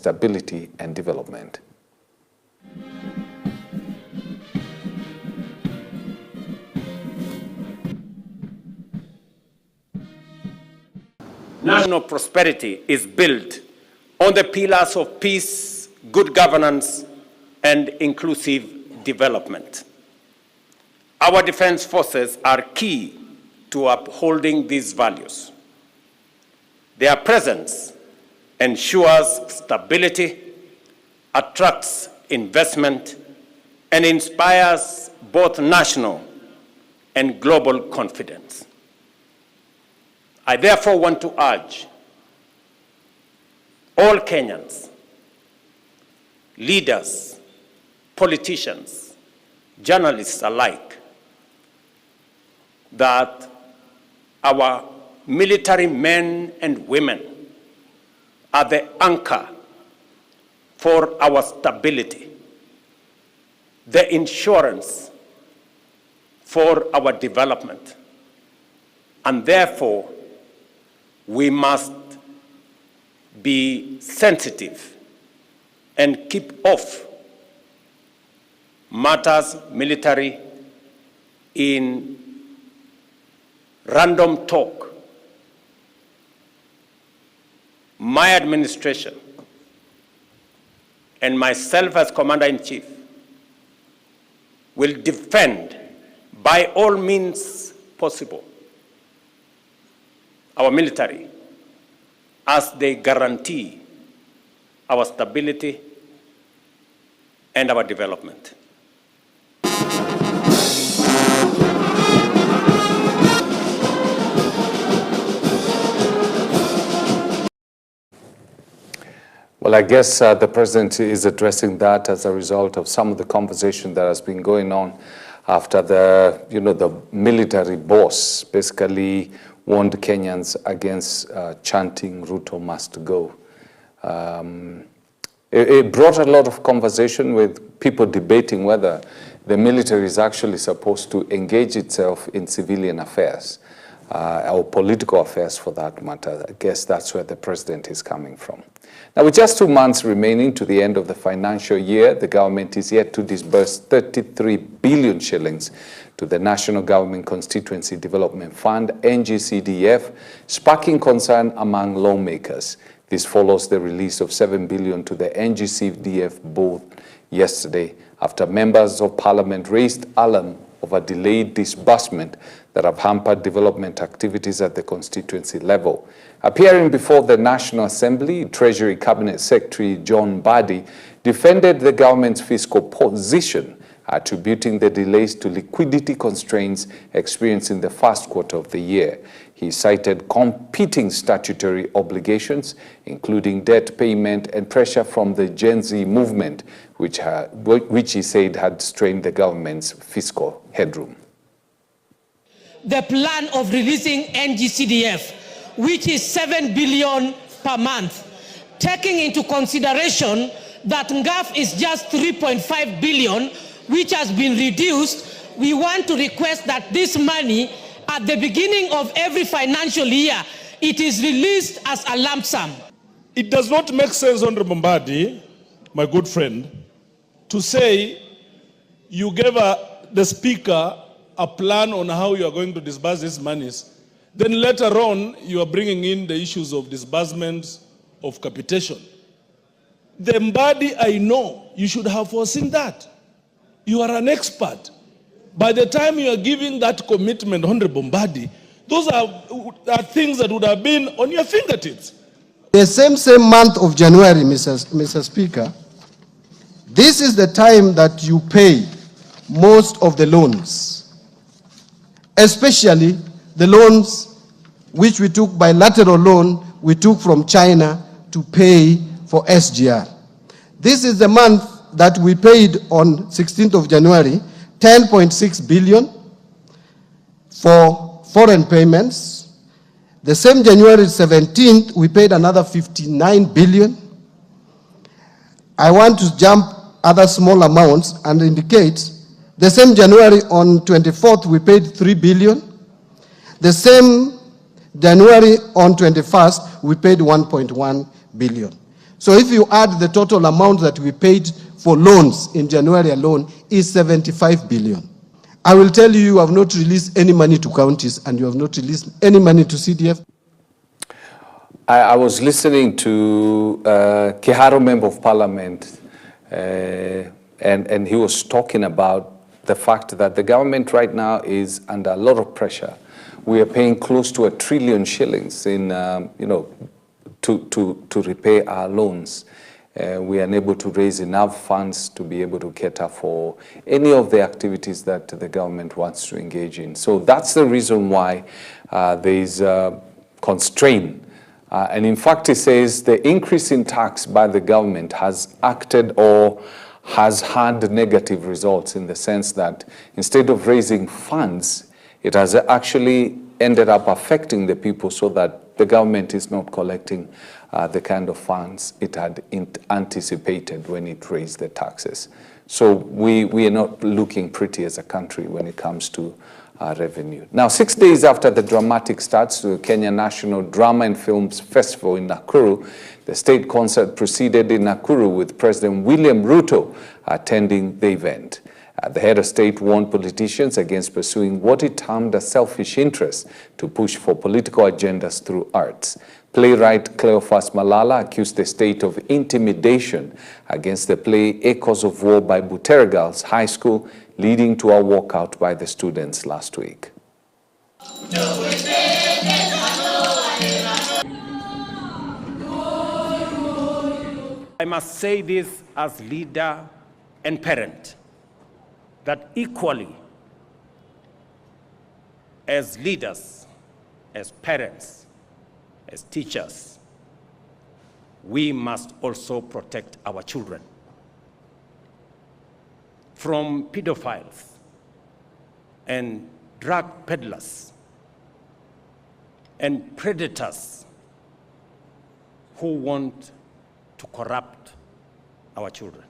stability and development. National prosperity is built on the pillars of peace, good governance, and inclusive development. Our defense forces are key to upholding these values. Their presence ensures stability, attracts investment, and inspires both national and global confidence. I therefore want to urge all Kenyans, leaders, politicians, journalists alike, that our military men and women are the anchor for our stability, the insurance for our development, and therefore we must be sensitive and keep off matters military in random talk. My administration and myself as Commander-in-Chief will defend by all means possible our military as they guarantee our stability and our development. Well, I guess the president is addressing that as a result of some of the conversation that has been going on after the military boss basically warned Kenyans against chanting "Ruto must go." It brought a lot of conversation with people debating whether the military is actually supposed to engage itself in civilian affairs or political affairs for that matter. I guess that's where the president is coming from. Now, with just 2 months remaining to the end of the financial year, the government is yet to disburse 33 billion shillings to the National Government Constituency Development Fund, NGCDF, sparking concern among lawmakers. This follows the release of 7 billion to the NGCDF board yesterday after members of parliament raised alarm over delayed disbursement that have hampered development activities at the constituency level. Appearing before the National Assembly, Treasury Cabinet Secretary John Mbadi defended the government's fiscal position, attributing the delays to liquidity constraints experienced in the first quarter of the year. He cited competing statutory obligations, including debt payment and pressure from the Gen Z movement, which he said had strained the government's fiscal headroom. The plan of releasing NGCDF, which is 7 billion per month, taking into consideration that NGAF is just 3.5 billion, which has been reduced, we want to request that this money, at the beginning of every financial year, it is released as a lump sum. It does not make sense, Honorable Mbadi, my good friend, to say you gave the Speaker a plan on how you are going to disburse these monies. Then later on, you are bringing in the issues of disbursements, of capitation. The Mbadi, I know, you should have foreseen that. You are an expert. By the time you are giving that commitment, Honorable Mbadi, those are things that would have been on your fingertips. The same month of January, Mr. Speaker, this is the time that you pay most of the loans, especially the loans which we took, bilateral loan we took from China to pay for SGR. This is the month that we paid on 16th of January, 10.6 billion for foreign payments. The same January 17th, we paid another 59 billion. I want to jump other small amounts and indicate the same January on 24th, we paid 3 billion. The same January on 21st, we paid 1.1 billion. So if you add the total amount that we paid for loans in January alone is 75 billion. I will tell you, you have not released any money to counties and you have not released any money to CDF. I was listening to Kiharo Member of Parliament and he was talking about the fact that the government right now is under a lot of pressure. We are paying close to 1 trillion shillings in, to repay our loans. We are unable to raise enough funds to be able to cater for any of the activities that the government wants to engage in. So that's the reason why there is constraint. And in fact, it says the increase in tax by the government has acted or has had negative results in the sense that instead of raising funds, it has actually ended up affecting the people so that the government is not collecting the kind of funds it had anticipated when it raised the taxes. So we are not looking pretty as a country when it comes to revenue. Now, 6 days after the dramatic starts to the Kenya National Drama and Films Festival in Nakuru, the state concert proceeded in Nakuru with President William Ruto attending the event. The head of state warned politicians against pursuing what he termed a selfish interest to push for political agendas through arts. Playwright Cleophas Malala accused the state of intimidation against the play Echoes of War by Butere Girls High School, leading to a walkout by the students last week. I must say this as leader and parent, that equally as leaders, as parents, as teachers, we must also protect our children from pedophiles and drug peddlers and predators who want to corrupt our children.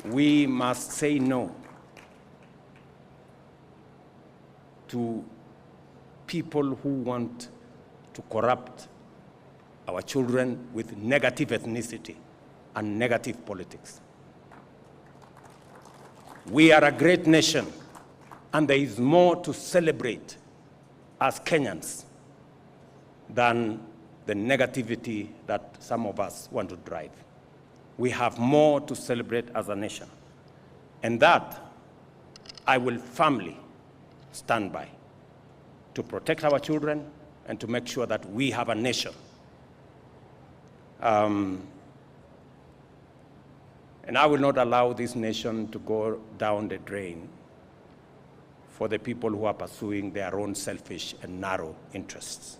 We must say no to people who want to corrupt our children with negative ethnicity and negative politics. We are a great nation, and there is more to celebrate as Kenyans than the negativity that some of us want to drive. We have more to celebrate as a nation, and that I will firmly stand by to protect our children and to make sure that we have a nation. And I will not allow this nation to go down the drain for the people who are pursuing their own selfish and narrow interests.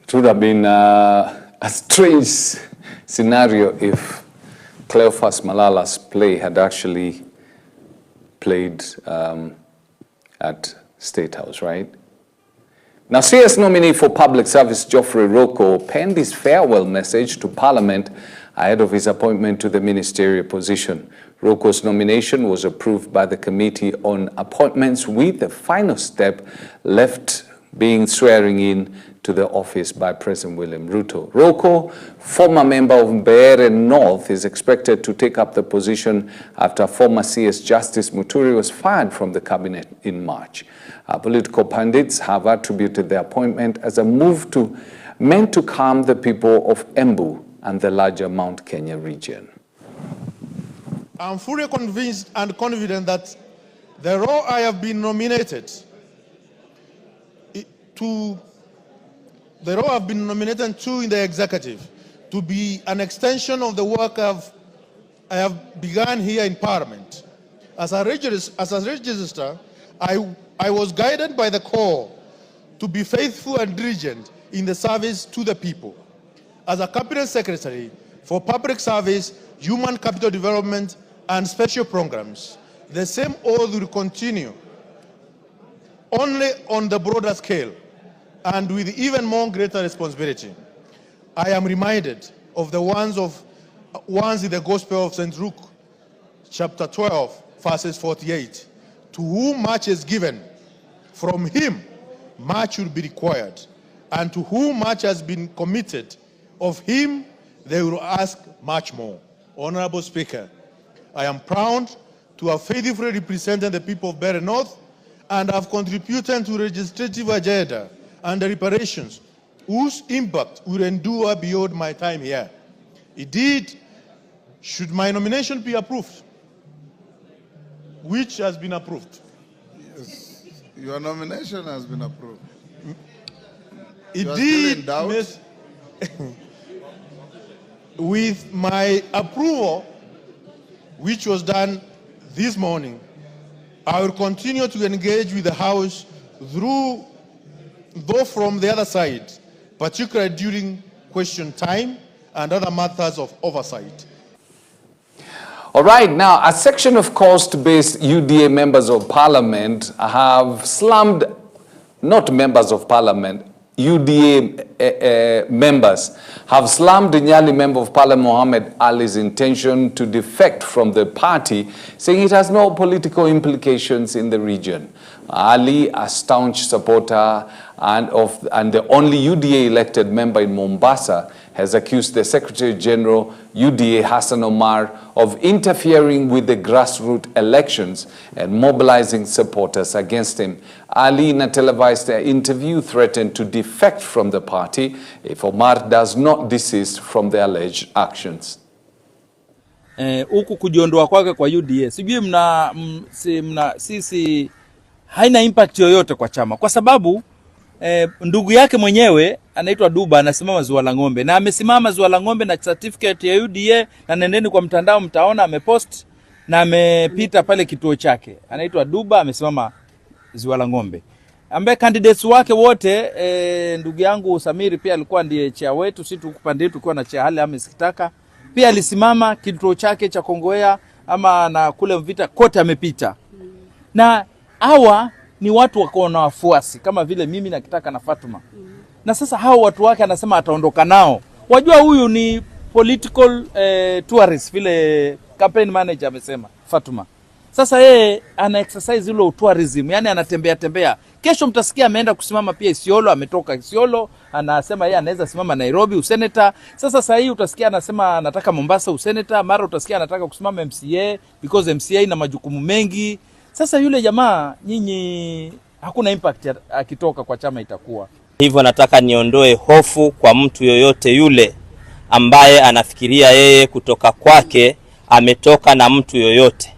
It would have been a strange scenario if Cleophas Malala's play had actually played at State House, right? Now, CS nominee for Public Service Geoffrey Roko penned his farewell message to Parliament ahead of his appointment to the ministerial position. Roko's nomination was approved by the Committee on Appointments, with the final step left being swearing in to the office by President William Ruto. Roko, former member of Mbeere North, is expected to take up the position after former CS Justice Muturi was fired from the cabinet in March. Political pundits have attributed the appointment as a move meant to calm the people of Embu and the larger Mount Kenya region. I'm fully convinced and confident that the role I have been nominated to in the executive to be an extension of the work I have begun here in Parliament. As a registrar, I was guided by the call to be faithful and diligent in the service to the people. As a Cabinet Secretary for Public Service, Human Capital Development and Special Programs, the same oath will continue, only on the broader scale and with even more greater responsibility. I am reminded of the ones in the Gospel of St. Luke, chapter 12, verses 48. To whom much is given, from him much will be required. And to whom much has been committed, of him they will ask much more. Honorable Speaker, I am proud to have faithfully represented the people of Barren North and have contributed to legislative agenda and reparations whose impact will endure beyond my time here. Indeed, should my nomination be approved, which has been approved? Yes, your nomination has been approved. Indeed, miss, with my approval, which was done this morning, I will continue to engage with the House though from the other side, particularly during question time and other matters of oversight. All right, now a section of cost-based UDA members of parliament have slammed, not members of parliament, UDA members have slammed the Nyali member of parliament Mohammed Ali's intention to defect from the party, saying it has no political implications in the region. Ali, a staunch supporter and the only UDA elected member in Mombasa, has accused the Secretary General UDA Hassan Omar of interfering with the grassroots elections and mobilizing supporters against him. Ali, in a televised interview, threatened to defect from the party if Omar does not desist from the alleged actions. Huku kujiondoa kwake kwa UDA, sijui sisi haina impact yoyote kwa chama, kwa sababu ndugu yake mwenyewe anaitwa Duba anasimama Ziwa la Ng'ombe, na amesimama Ziwa la Ng'ombe na certificate ya UDA, na nendeni kwa mtandao mtaona amepost na amepita pale kituo chake. Anaitwa Duba, amesimama Ziwa la Ng'ombe. Ambaye candidates wake wote, ndugu yangu Samiri pia alikuwa ndiye chair wetu, sisi tukupande yetu kwa na chair hali amesikitaka. Pia alisimama kituo chake cha Kongowea ama na kule Mvita kote amepita. Na hawa ni watu wako na wafuasi kama vile mimi na Kitaka na Fatuma. Na sasa hao watu wake anasema ataondoka nao. Wajua huyu ni political tourist vile campaign manager amesema Fatuma. Sasa yeye ana exercise ile tourism, yani anatembea tembea. Kesho mtasikia ameenda kusimama pia Isiolo, ametoka Isiolo, anasema yeye anaweza simama Nairobi useneta. Sasa hii utasikia anasema anataka Mombasa useneta, mara utasikia anataka kusimama MCA because MCA ina majukumu mengi. Sasa yule jamaa nyinyi hakuna impact akitoka kwa chama itakuwa. Hivyo nataka niondoe hofu kwa mtu yoyote yule ambaye anafikiria yeye kutoka kwake ametoka na mtu yoyote.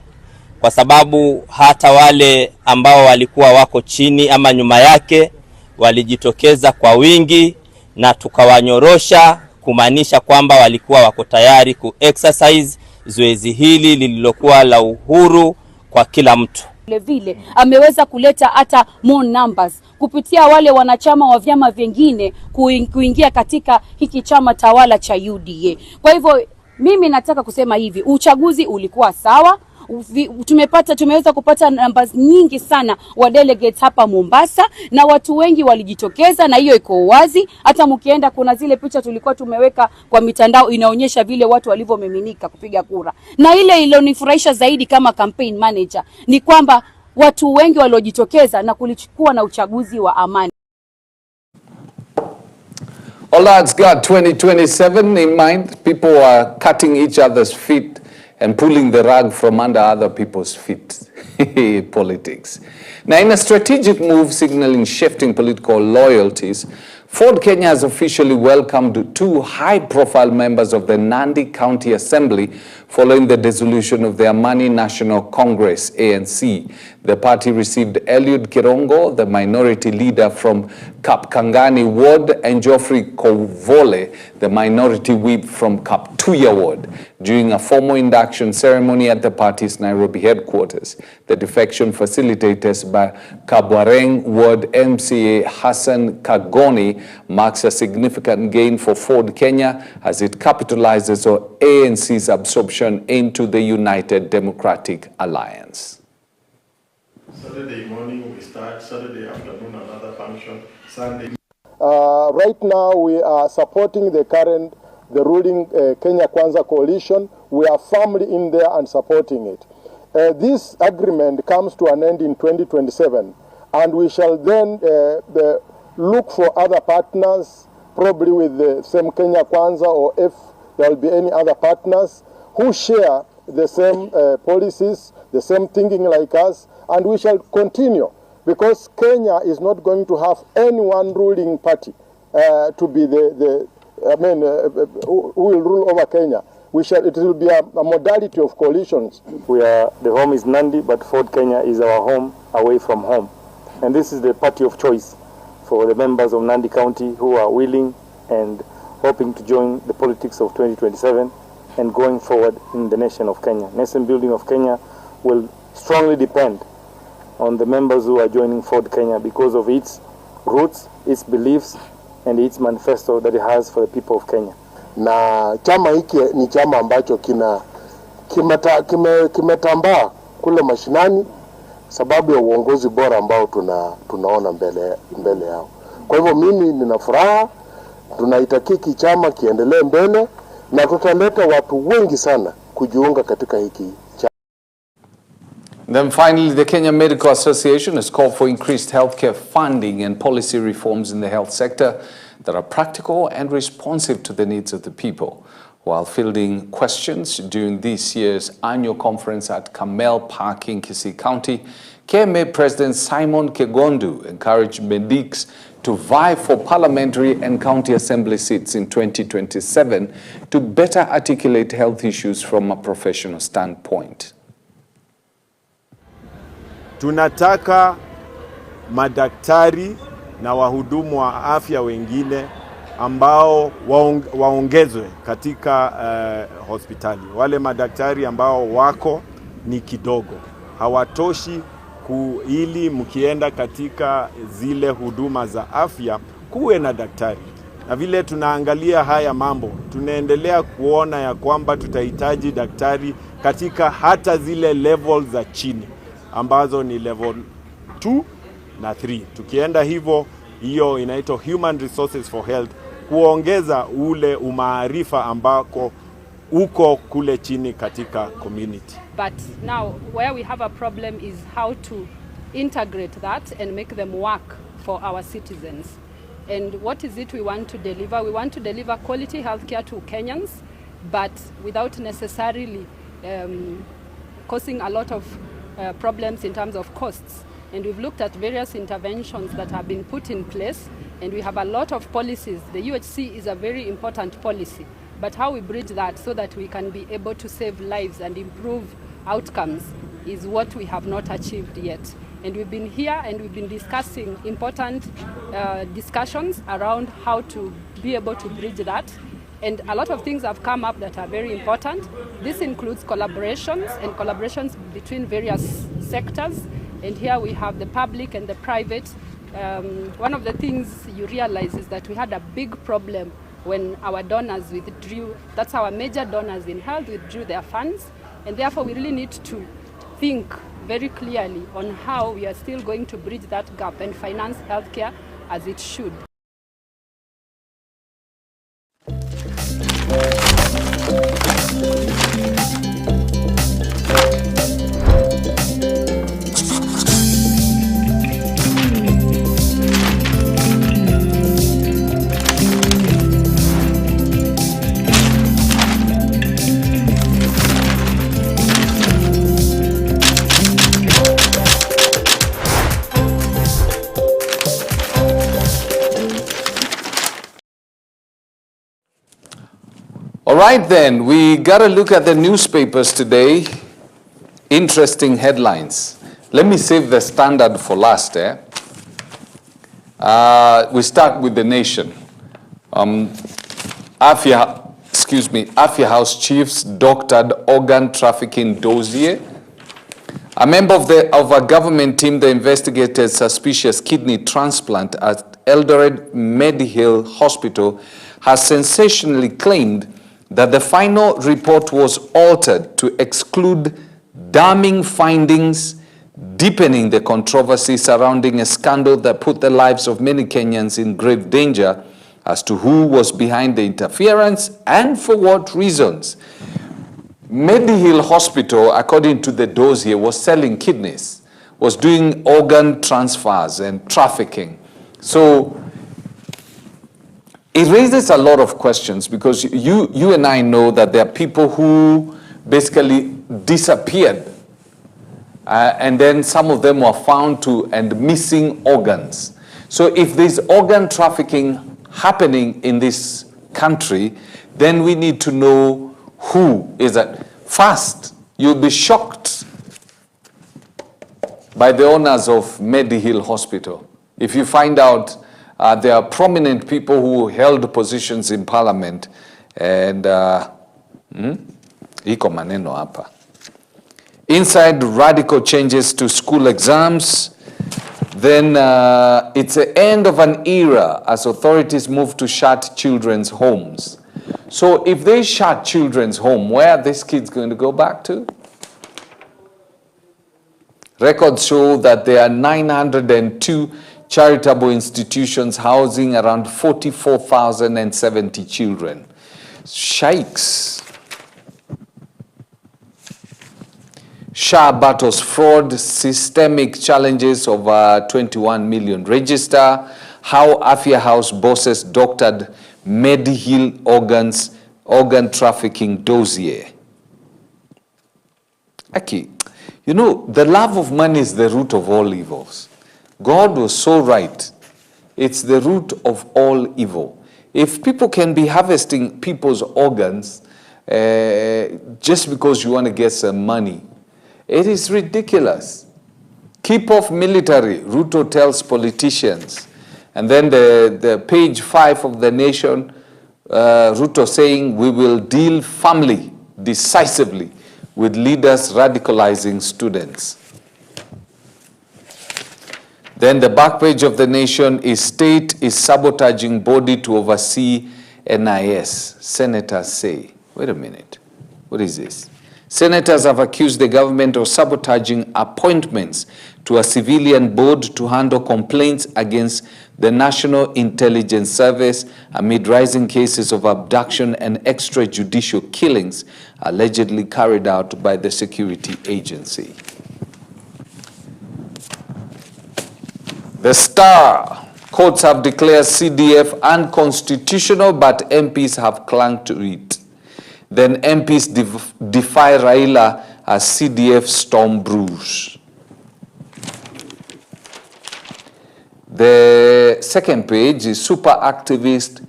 Kwa sababu hata wale ambao walikuwa wako chini ama nyuma yake walijitokeza kwa wingi na tukawanyorosha, kumaanisha kwamba walikuwa wako tayari ku-exercise zoezi hili lililokuwa la uhuru kwa kila mtu. Vile ameweza kuleta hata more numbers kupitia wale wanachama wa vyama vingine kuingia katika hiki chama tawala cha UDA. Kwa hivyo mimi nataka kusema hivi, uchaguzi ulikuwa sawa. Tumeweza kupata numbers nyingi sana wa delegates hapa Mombasa na watu wengi walijitokeza, na hiyo iko wazi. Hata mkienda kuna zile picha tulikuwa tumeweka kwa mitandao inaonyesha vile watu walivyomiminika kupiga kura. Na ile ilionifurahisha zaidi kama campaign manager ni kwamba watu wengi waliojitokeza na kulichukua na uchaguzi wa amani. All that's got 2027 in mind. People are cutting each other's feet and pulling the rug from under other people's feet. Politics. Now, in a strategic move signaling shifting political loyalties, Ford Kenya has officially welcomed two high-profile members of the Nandi County Assembly following the dissolution of the Amani National Congress, ANC. The party received Eliud Kirongo, the minority leader from Kapkangani Ward, and Geoffrey Kovole, the minority whip from Kaptuya Ward, during a formal induction ceremony at the party's Nairobi headquarters. The defection facilitated by Kabwareng Ward MCA Hassan Kagoni marks a significant gain for Ford Kenya as it capitalizes on ANC's absorption into the United Democratic Alliance. Saturday morning we start, Saturday afternoon another function, Sunday. Right now we are supporting the ruling Kenya Kwanza coalition we are firmly in there and supporting it. This agreement comes to an end in 2027, and we shall then look for other partners, probably with the same Kenya Kwanza, or if there will be any other partners who share the same policies, the same thinking like us, and we shall continue, because Kenya is not going to have any one ruling party to be who will rule over Kenya. It will be a modality of coalitions. The home is Nandi, but Ford Kenya is our home away from home. And this is the party of choice for the members of Nandi County who are willing and hoping to join the politics of 2027 and going forward in the nation of Kenya. Nation building of Kenya will strongly depend on the members who are joining Ford Kenya because of its roots, its beliefs, and its manifesto that it has for the people of Kenya. Na chama hiki ni chama ambacho kimetambaa kule mashinani sababu ya uongozi bora ambao tunaona mbele yao. Kwa hivyo mimi nina furaha, tunaitakiki chama kiendelee mbele na tutaleta watu wengi sana kujiunga katika hiki chama. Then finally, the Kenya Medical Association has called for increased healthcare funding and policy reforms in the health sector that are practical and responsive to the needs of the people. While fielding questions during this year's annual conference at Kamel Park in Kisii County, KMA President Simon Kegondu encouraged medics to vie for parliamentary and county assembly seats in 2027 to better articulate health issues from a professional standpoint. Tunataka madaktari na wahudumu wa afya wengine ambao waongezwe katika hospitali. Wale madaktari ambao wako ni kidogo, hawatoshi ili mkienda katika zile huduma za afya kuwe na daktari. Na vile tunaangalia haya mambo, tunaendelea kuona ya kwamba tutahitaji daktari katika hata zile level za chini ambazo ni level 2 na 3. Tukienda hivyo, hiyo inaitwa Human Resources for Health, kuongeza ule umaarifa ambako uko kule chini katika community. But now where we have a problem is how to integrate that and make them work for our citizens. And what is it we want to deliver? We want to deliver quality healthcare to Kenyans, but without necessarily causing a lot of problems in terms of costs. And we've looked at various interventions that have been put in place, and we have a lot of policies. The UHC is a very important policy, but how we bridge that so that we can be able to save lives and improve outcomes is what we have not achieved yet. And we've been here and we've been discussing important discussions around how to be able to bridge that. And a lot of things have come up that are very important. This includes collaborations and collaborations between various sectors. And here we have the public and the private. One of the things you realize is that we had a big problem when our donors withdrew. That's our major donors in health withdrew their funds. And therefore we really need to think very clearly on how we are still going to bridge that gap and finance healthcare as it should. All right then, we got to look at the newspapers today. Interesting headlines. Let me save the Standard for last. We start with The Nation. Afya House chiefs doctored organ trafficking dossier. A member of a government team that investigated suspicious kidney transplant at Eldoret Medihill Hospital has sensationally claimed that the final report was altered to exclude damning findings, deepening the controversy surrounding a scandal that put the lives of many Kenyans in grave danger as to who was behind the interference and for what reasons. Medihill Hospital, according to the dossier, was selling kidneys, was doing organ transfers and trafficking. So it raises a lot of questions, because you and I know that there are people who basically disappeared, and then some of them were found and missing organs. So if there's organ trafficking happening in this country, then we need to know who is it. First, you'll be shocked by the owners of Medihill Hospital if you find out there are prominent people who held positions in parliament, and iko maneno hapa. Inside radical changes to school exams, then it's the end of an era as authorities move to shut children's homes. So if they shut children's home, where are these kids going to go back to? Records show that there are 902 charitable institutions housing around 44,070 children. Sheikhs. SHA battles fraud, systemic challenges of 21 million register. How Afia House bosses doctored Medihill organ trafficking dossier. Aki, you know, the love of money is the root of all evils. God was so right. It's the root of all evil. If people can be harvesting people's organs just because you want to get some money, it is ridiculous. Keep off military, Ruto tells politicians. And then the page 5 of The Nation, Ruto saying, we will deal firmly, decisively with leaders radicalizing students. Then the back page of The Nation is state is sabotaging body to oversee NIS. Senators say, wait a minute, what is this? Senators have accused the government of sabotaging appointments to a civilian board to handle complaints against the National Intelligence Service amid rising cases of abduction and extrajudicial killings allegedly carried out by the security agency. The Star. Courts have declared CDF unconstitutional, but MPs have clung to it. Then MPs defy Raila as CDF storm brews. The second page is super activist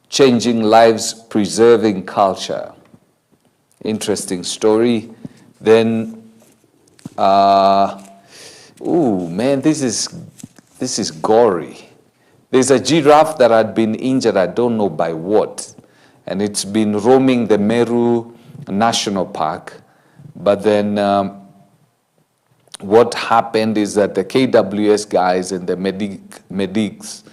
changing lives, preserving culture. Interesting story. Then, ooh, man, this is gory. There's a giraffe that had been injured, I don't know by what, and it's been roaming the Meru National Park. But then what happened is that the KWS guys and the medics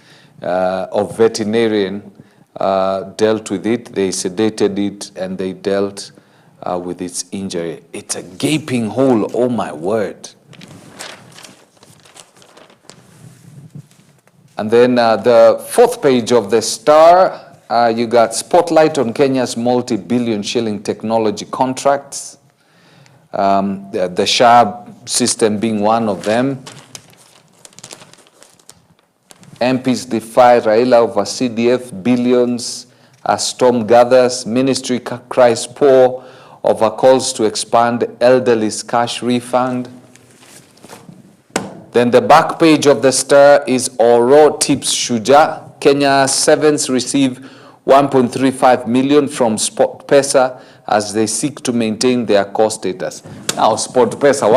of veterinarian dealt with it. They sedated it and they dealt with its injury. It's a gaping hole, oh my word. And then the fourth page of the Star, you got spotlight on Kenya's multi-billion shilling technology contracts. The SHA system being one of them. MPs defy Raila over CDF billions as storm gathers. Ministry cries poor over calls to expand elderly's cash refund. Then the back page of the Star is Oro tips Shuja. Kenya Sevens receive 1.35 million from SportPesa as they seek to maintain their core status. Now SportPesa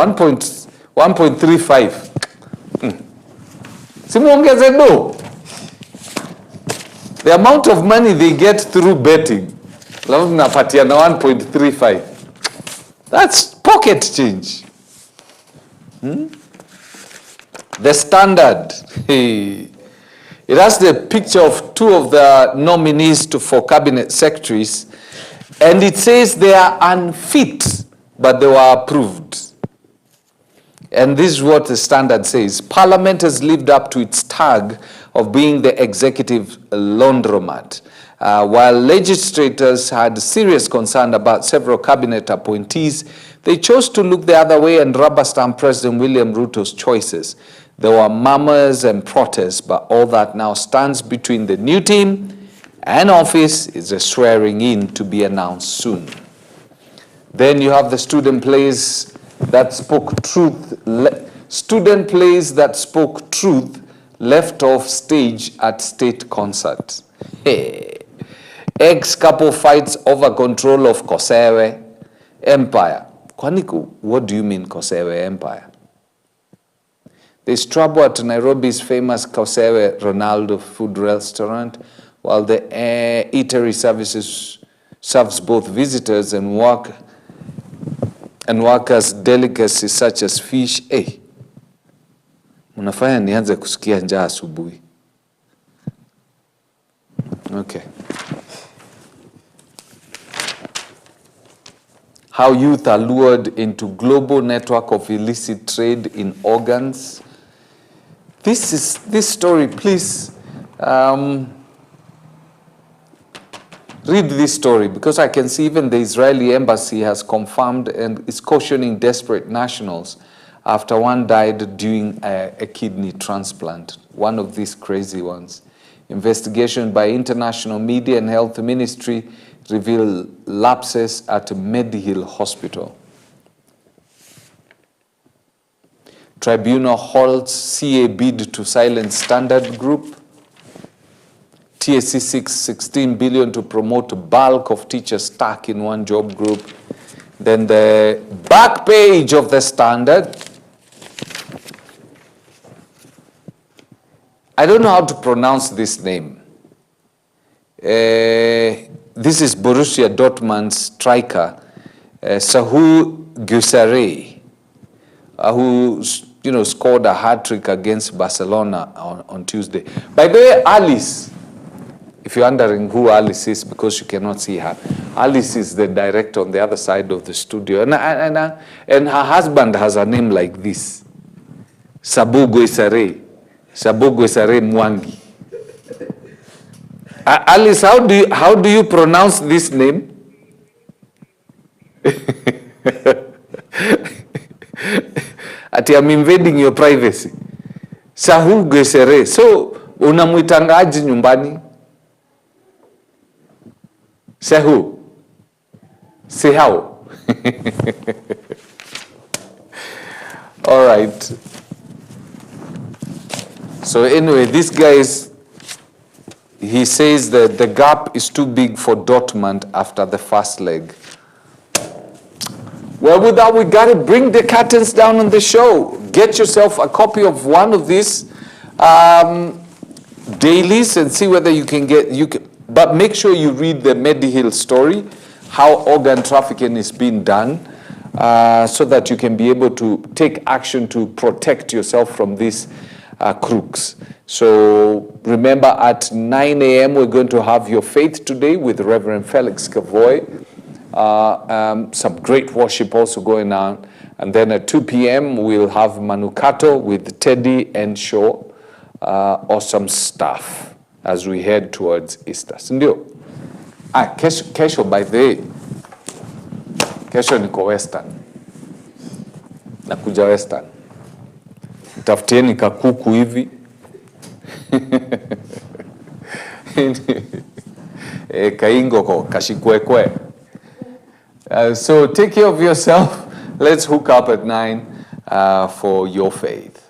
1.35. Simuongeze no. The amount of money they get through betting, alafu mnapatiana 1.35. That's pocket change. The Standard. Hey. It has the picture of two of the nominees for cabinet secretaries, and it says they are unfit, but they were approved. And this is what the Standard says. Parliament has lived up to its tag of being the executive laundromat. While legislators had serious concern about several cabinet appointees, they chose to look the other way and rubber stamp President William Ruto's choices. There were murmurs and protests, but all that now stands between the new team and office is a swearing in to be announced soon. Then you have the student plays that spoke truth. Student plays that spoke truth left off stage at state concert. Hey. Ex-couple fights over control of Kosewe Empire. Kwaniku, what do you mean Kosewe Empire? There's trouble at Nairobi's famous Kosewe Ronaldo food restaurant, while the eatery services serves both visitors and workers delicacies such as fish. Unafanya nianze kusikia njaa asubuhi. Okay. How youth are lured into global network of illicit trade in organs. This story, please read this story, because I can see even the Israeli embassy has confirmed and is cautioning desperate nationals after one died during a kidney transplant, one of these crazy ones. Investigation by international media and health ministry reveal lapses at Medihill Hospital. Tribunal halts CA bid to silence Standard Group. TSC 16 billion to promote bulk of teachers stuck in one job group. Then the back page of the Standard. I don't know how to pronounce this name. This is Borussia Dortmund striker Sahu Gusare, who scored a hat-trick against Barcelona on Tuesday. By the way, Alice, if you're wondering who Alice is because you cannot see her, Alice is the director on the other side of the studio. And her husband has a name like this, Sabu Gusare Mwangi. Alice, how do you pronounce this name? Ati I'm invading your privacy. Sahu Gesere. So, unamuitangaji nyumbani? Sahu. Sehau. All right. So anyway, this guy he says that the gap is too big for Dortmund after the first leg. Well, with that, we got to bring the curtains down on the show. Get yourself a copy of one of these dailies and see whether you can but make sure you read the Medihill story, how organ trafficking is being done, so that you can be able to take action to protect yourself from these crooks. So remember, at 9 a.m. we're going to have Your Faith Today with Reverend Felix Kavoy. Some great worship also going on. And then at 2 p.m. we'll have Manukato with Teddy and Shaw. Awesome stuff as we head towards Easter. Sindio? Kesho by the way. Kesho niko Western. Nakuja Western. Tafutieni kakuku hivi. Kaingo kashikwekwe. So take care of yourself. Let's hook up at 9 for Your Faith.